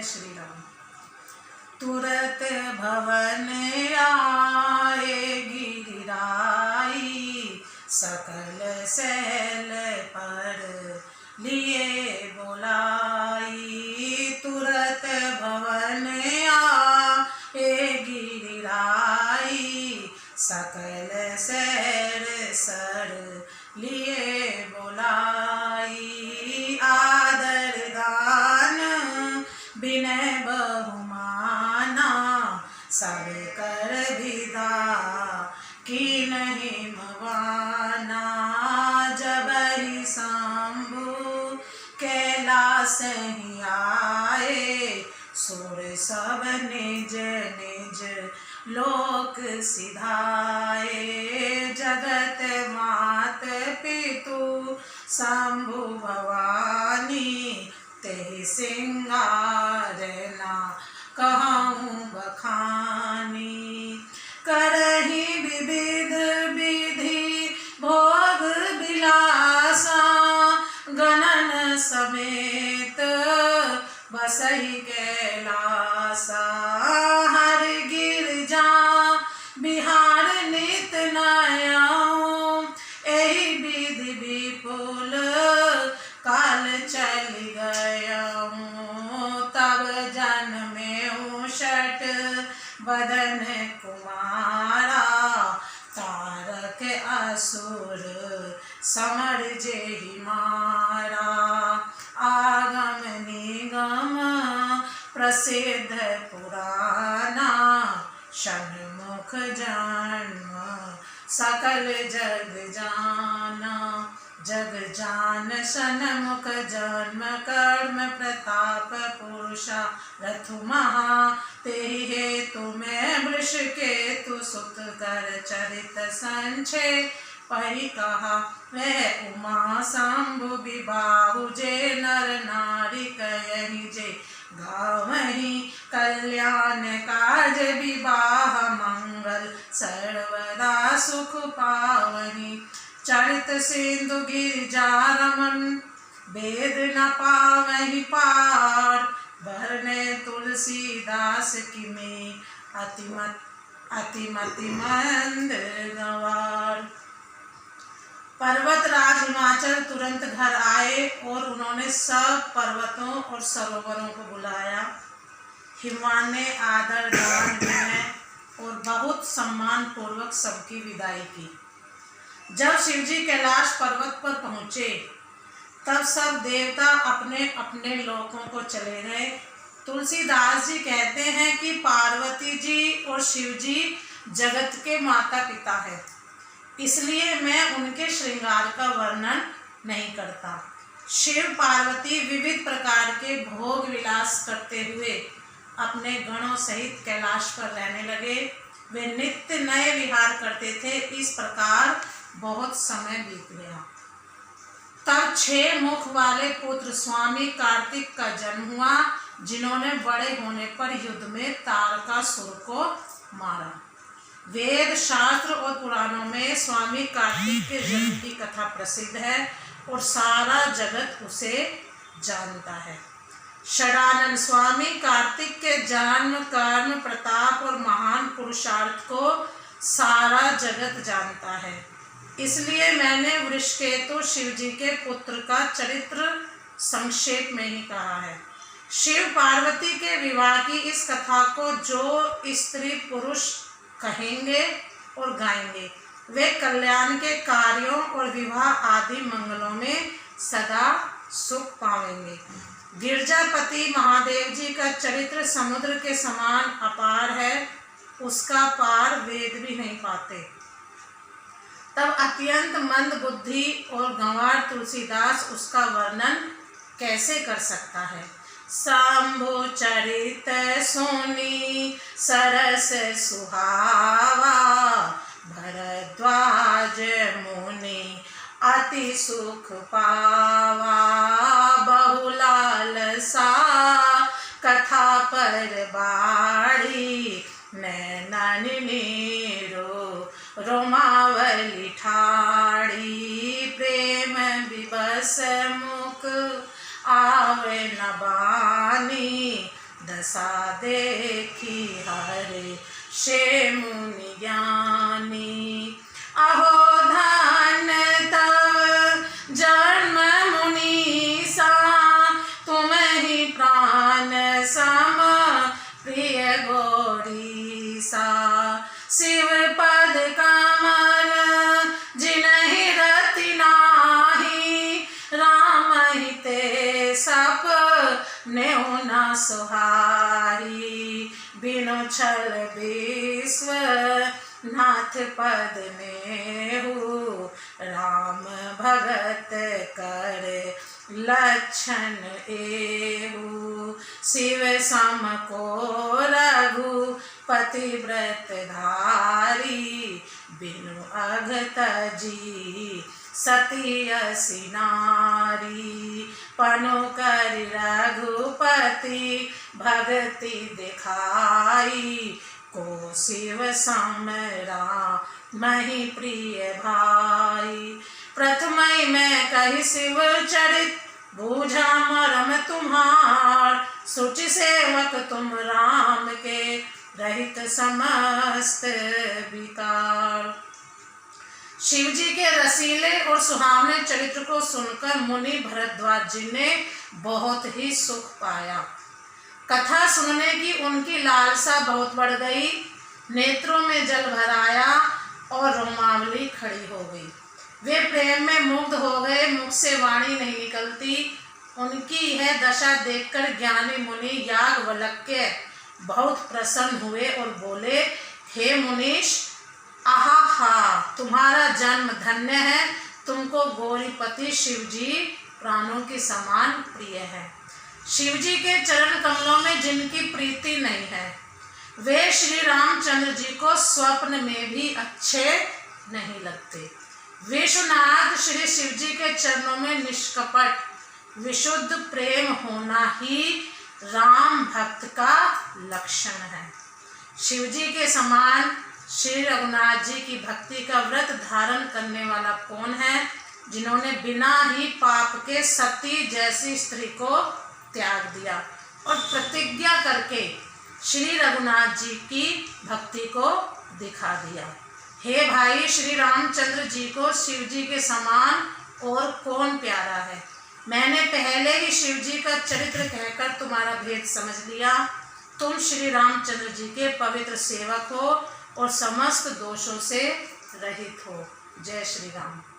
श्री राम। तुरत भवन आए गिरिराई, सकल सैल पर लिए बोलाई। तुरत भवन आए गिरिराई, सकल सैल सर लिए बोलाई। आदर दान विनय बहुमाना, सब कर विदा की नहीं मवाना। जबहि शंभु कैलास ही आए, सुर सब निज निज लोक सिधाए। जगत मात पितु शंभु भवानी, तेहि सिंगार ना कहूँ बखानी। करहि विविध विधि भोग विलासा, गणन समेत बसहि कैलासा। हर गिरजा बिहार नित नयऊँ, एहि विधि विपुल काल चल गयऊँ। तब जन्मेऊ षट बदन कुमारा, तारक असुर समर जेहि मारा। आगम निगम प्रसिद्ध पुराना, षण्मुख जन्म सकल जग जाना। जग जान षण्मुख जन्म, कर्म प्रताप पुरुषारथ महा। तेहि हेतु मैं वृष केतु सुत कर चरित संक्षे पहि कहा। वह उमा शंभु विबाहु, जे नर नारी कयहि जे गावहीं। कल्याण कार्य विवाह मंगल, सर्वदा सुख पावहीं। चरित सिंधु गिरिजा रमन, वेद न पावहीं पार। बरने तुलसीदास की में अतिमति मंद गंवार। पर्वतराज हिमाचल तुरंत घर आए और उन्होंने सब पर्वतों और सरोवरों को बुलाया। हिमवान ने आदर दान विनय और बहुत सम्मान पूर्वक सबकी विदाई की। जब शिवजी कैलाश पर्वत पर पहुँचे, तब सब देवता अपने अपने लोकों को चले गए। तुलसीदास जी कहते हैं कि पार्वती जी और शिवजी जगत के माता पिता हैं, इसलिए मैं उनके श्रृंगार का वर्णन नहीं करता। शिव पार्वती विविध प्रकार के भोग विलास करते हुए अपने गणों सहित कैलाश पर रहने लगे। वे नित्य नए विहार करते थे। इस प्रकार बहुत समय बीत गया। तब 6 मुख वाले पुत्र स्वामी कार्तिक का जन्म हुआ, जिन्होंने बड़े होने पर युद्ध में तारकासुर को मारा। वेद शास्त्र और पुराणों में स्वामी कार्तिक के जन्म की कथा प्रसिद्ध है और सारा जगत उसे जानता है। षडानन स्वामी कार्तिक के जन्म, कर्म, प्रताप और महान पुरुषार्थ को सारा जगत जानता है। इसलिए मैंने वृषकेतु शिवजी के पुत्र का चरित्र संक्षेप में ही कहा है। शिव पार्वती के विवाह की इस कथा को जो स्त्री पुरुष कहेंगे और गाएंगे, वे कल्याण के कार्यों और विवाह आदि मंगलों में सदा सुख पाएंगे। गिरजापति महादेव जी का चरित्र समुद्र के समान अपार है, उसका पार वेद भी नहीं पाते। तब अत्यंत मंद बुद्धि और गंवार तुलसीदास उसका वर्णन कैसे कर सकता है। शंभु चरित सोनी सरस सुहावा, भरद्वाज मुनि अति सुख पावा। बहुलालसा कथा पर बाड़ी, नैनन नीरो रोमावली ठाड़ी। प्रेम विवश मुख आवे न बानी, मनसा देखी हरे शे मुनि ज्ञानी। अहो धन तव जन्म मुनीसा, तुम ही प्राण सम प्रिय गौरीसा। शिव पद कमल जिनहि रति नाही, राम ही ते सपने न सुहाई। बिनु छल विश्व नाथ पद नेहु, राम भगत कर लक्षण एहु। शिव सम को रघुपति व्रत धारी, बिनु अघ तजी सती असी नारी। पनु कर रघुपति भगति दिखाई, को शिव सम रामहि प्रिय भाई। प्रथमहि मैं कहि शिव चरित, बूझा मरम तुम्हार। सुचि सेवक तुम राम के, रहित समस्त विकार। शिव जी के रसीले और सुहावने चरित्र को सुनकर मुनि भरद्वाज जी ने बहुत ही सुख पाया। कथा सुनने की उनकी लालसा बहुत बढ़ गई, नेत्रों में जल भर आया और रोमावली खड़ी हो गई। वे प्रेम में मुग्ध हो गए, मुख से वाणी नहीं निकलती। उनकी यह दशा देखकर ज्ञानी मुनि याज्ञवल्क्य बहुत प्रसन्न हुए और बोले, हे मुनीश, आहा, तुम्हारा जन्म धन्य है। तुमको गौरीपति शिव जी प्राणों के समान प्रिय है। शिव जी के चरण कमलों में जिनकी प्रीति नहीं है, वे श्री रामचंद्र जी को स्वप्न में भी अच्छे नहीं लगते। विश्वनाथ श्री शिव जी के चरणों में निष्कपट विशुद्ध प्रेम होना ही राम भक्त का लक्षण है। शिव जी के समान श्री रघुनाथ जी की भक्ति का व्रत धारण करने वाला कौन है, जिन्होंने बिना ही पाप के सती जैसी स्त्री को त्याग दिया और प्रतिज्ञा करके श्री रघुनाथ जी की भक्ति को दिखा दिया। हे भाई, श्री रामचंद्र जी को शिव जी के समान और कौन प्यारा है। मैंने पहले ही शिव जी का चरित्र कहकर तुम्हारा भेद समझ लिया। तुम श्री रामचंद्र जी के पवित्र सेवक हो और समस्त दोषों से रहित हो। जय श्री राम।